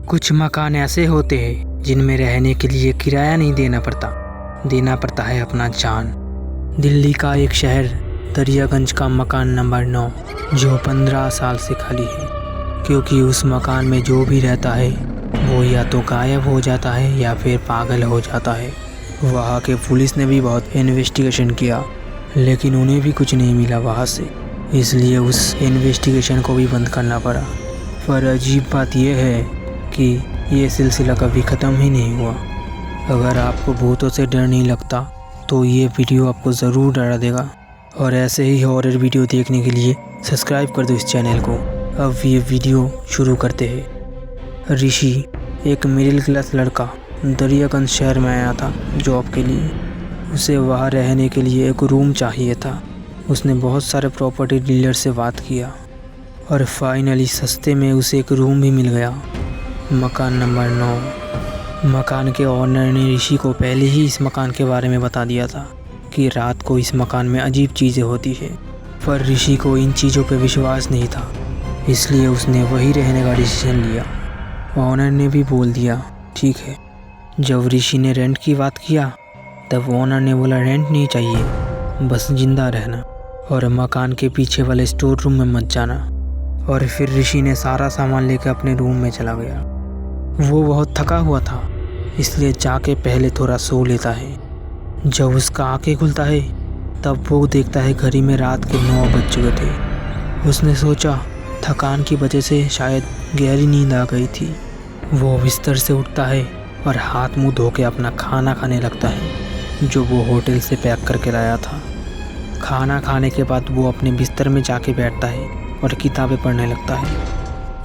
कुछ मकान ऐसे होते हैं जिनमें रहने के लिए किराया नहीं देना पड़ता है अपना जान। दिल्ली का एक शहर दरियागंज का मकान नंबर 9 जो 15 साल से खाली है, क्योंकि उस मकान में जो भी रहता है वो या तो गायब हो जाता है या फिर पागल हो जाता है। वहाँ के पुलिस ने भी बहुत इन्वेस्टिगेशन किया, लेकिन उन्हें भी कुछ नहीं मिला वहाँ से, इसलिए उस इन्वेस्टिगेशन को भी बंद करना पड़ा। पर अजीब बात यह है कि ये सिलसिला कभी ख़त्म ही नहीं हुआ। अगर आपको भूतों से डर नहीं लगता तो ये वीडियो आपको ज़रूर डरा देगा। और ऐसे ही हॉरर वीडियो देखने के लिए सब्सक्राइब कर दो इस चैनल को। अब ये वीडियो शुरू करते हैं। ऋषि एक मिडिल क्लास लड़का दरियागंज शहर में आया था जॉब के लिए। उसे वहाँ रहने के लिए एक रूम चाहिए था। उसने बहुत सारे प्रॉपर्टी डीलर से बात किया और फाइनली सस्ते में उसे एक रूम भी मिल गया, मकान नंबर 9। मकान के ओनर ने ऋषि को पहले ही इस मकान के बारे में बता दिया था कि रात को इस मकान में अजीब चीज़ें होती है, पर ऋषि को इन चीज़ों पर विश्वास नहीं था, इसलिए उसने वहीं रहने का डिसीजन लिया। ओनर ने भी बोल दिया ठीक है। जब ऋषि ने रेंट की बात किया तब ओनर ने बोला रेंट नहीं चाहिए, बस जिंदा रहना और मकान के पीछे वाले स्टोर रूम में मत जाना। और फिर ऋषि ने सारा सामान लेकर अपने रूम में चला गया। वो बहुत थका हुआ था, इसलिए जाके पहले थोड़ा सो लेता है। जब उसका आंखें खुलता है तब वो देखता है घड़ी में रात के 9 बज चुके थे। उसने सोचा थकान की वजह से शायद गहरी नींद आ गई थी। वो बिस्तर से उठता है और हाथ मुंह धो के अपना खाना खाने लगता है जो वो होटल से पैक करके लाया था। खाना खाने के बाद वो अपने बिस्तर में जाके बैठता है और किताबें पढ़ने लगता है।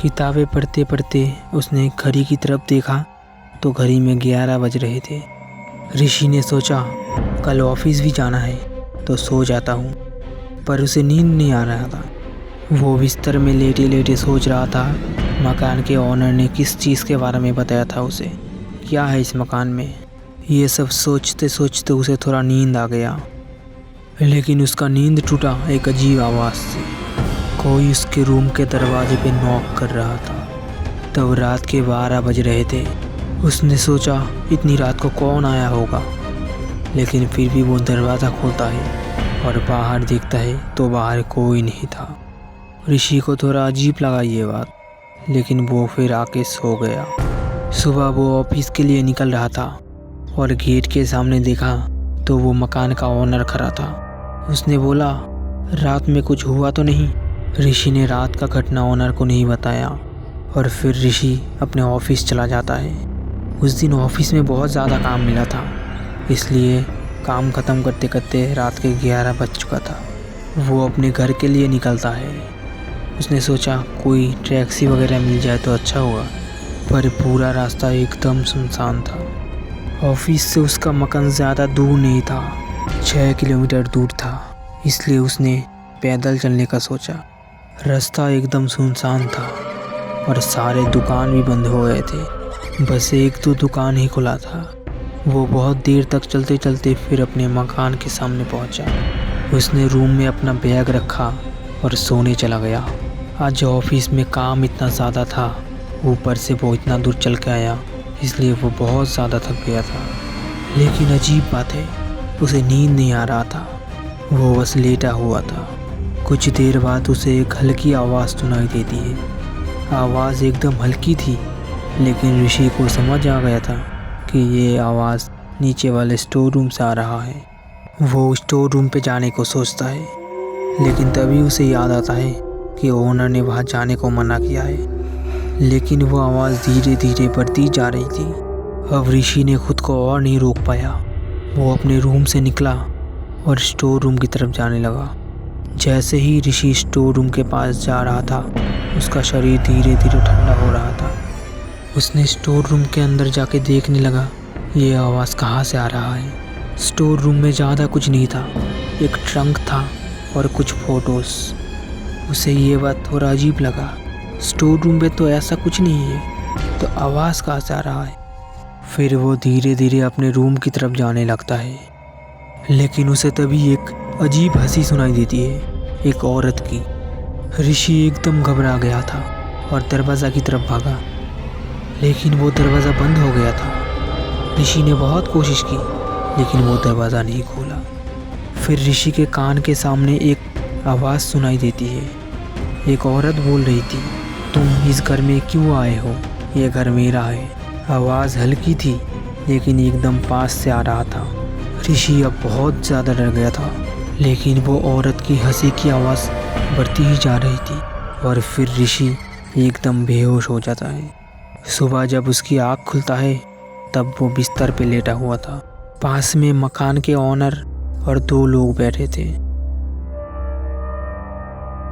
किताबें पढ़ते पढ़ते उसने घड़ी की तरफ देखा तो घड़ी में 11 बज रहे थे। ऋषि ने सोचा कल ऑफिस भी जाना है तो सो जाता हूँ, पर उसे नींद नहीं आ रहा था। वो बिस्तर में लेटे लेटे सोच रहा था मकान के ओनर ने किस चीज़ के बारे में बताया था उसे, क्या है इस मकान में। ये सब सोचते सोचते उसे थोड़ा नींद आ गया, लेकिन उसका नींद टूटा एक अजीब आवाज़ से। कोई उसके रूम के दरवाजे पे नॉक कर रहा था। तब रात के 12 बज रहे थे। उसने सोचा इतनी रात को कौन आया होगा, लेकिन फिर भी वो दरवाज़ा खोलता है और बाहर देखता है तो बाहर कोई नहीं था। ऋषि को थोड़ा अजीब लगा ये बात, लेकिन वो फिर आके सो गया। सुबह वो ऑफिस के लिए निकल रहा था और गेट के सामने देखा तो वो मकान का ओनर खड़ा था। उसने बोला रात में कुछ हुआ तो नहीं। ऋषि ने रात का घटना ओनर को नहीं बताया और फिर ऋषि अपने ऑफिस चला जाता है। उस दिन ऑफिस में बहुत ज़्यादा काम मिला था, इसलिए काम ख़त्म करते करते रात के 11 बज चुका था। वो अपने घर के लिए निकलता है। उसने सोचा कोई टैक्सी वगैरह मिल जाए तो अच्छा होगा, पर पूरा रास्ता एकदम सुनसान था। ऑफिस से उसका मकान ज़्यादा दूर नहीं था, 6 किलोमीटर दूर था, इसलिए उसने पैदल चलने का सोचा। रास्ता एकदम सुनसान था और सारे दुकान भी बंद हो गए थे, बस एक दो दुकान ही खुला था। वो बहुत देर तक चलते चलते फिर अपने मकान के सामने पहुंचा। उसने रूम में अपना बैग रखा और सोने चला गया। आज ऑफिस में काम इतना ज़्यादा था, ऊपर से वो इतना दूर चल के आया, इसलिए वो बहुत ज़्यादा थक गया था। लेकिन अजीब बात है, उसे नींद नहीं आ रहा था, वो बस लेटा हुआ था। कुछ देर बाद उसे एक हल्की आवाज़ सुनाई देती है। आवाज़ एकदम हल्की थी, लेकिन ऋषि को समझ आ गया था कि ये आवाज़ नीचे वाले स्टोर रूम से आ रहा है। वो स्टोर रूम पे जाने को सोचता है, लेकिन तभी उसे याद आता है कि ओनर ने वहाँ जाने को मना किया है। लेकिन वो आवाज़ धीरे धीरे बढ़ती जा रही थी। अब ऋषि ने खुद को और नहीं रोक पाया। वो अपने रूम से निकला और स्टोर रूम की तरफ जाने लगा। जैसे ही ऋषि स्टोर रूम के पास जा रहा था, उसका शरीर धीरे धीरे ठंडा हो रहा था। उसने स्टोर रूम के अंदर जाके देखने लगा ये आवाज़ कहाँ से आ रहा है। स्टोर रूम में ज़्यादा कुछ नहीं था, एक ट्रंक था और कुछ फ़ोटोज़। उसे ये बात थोड़ा अजीब लगा, स्टोर रूम में तो ऐसा कुछ नहीं है, तो आवाज़ कहाँ से आ रहा है। फिर वो धीरे धीरे अपने रूम की तरफ जाने लगता है, लेकिन उसे तभी एक अजीब हंसी सुनाई देती है, एक औरत की। ऋषि एकदम घबरा गया था और दरवाज़ा की तरफ भागा, लेकिन वो दरवाज़ा बंद हो गया था। ऋषि ने बहुत कोशिश की लेकिन वो दरवाज़ा नहीं खोला। फिर ऋषि के कान के सामने एक आवाज़ सुनाई देती है। एक औरत बोल रही थी, तुम इस घर में क्यों आए हो? ये घर मेरा है। आवाज़ हल्की थी लेकिन एकदम पास से आ रहा था। ऋषि अब बहुत ज़्यादा डर गया था, लेकिन वो औरत की हंसी की आवाज़ बढ़ती ही जा रही थी और फिर ऋषि एकदम बेहोश हो जाता है। सुबह जब उसकी आँख खुलता है तब वो बिस्तर पे लेटा हुआ था। पास में मकान के ओनर और 2 लोग बैठे थे।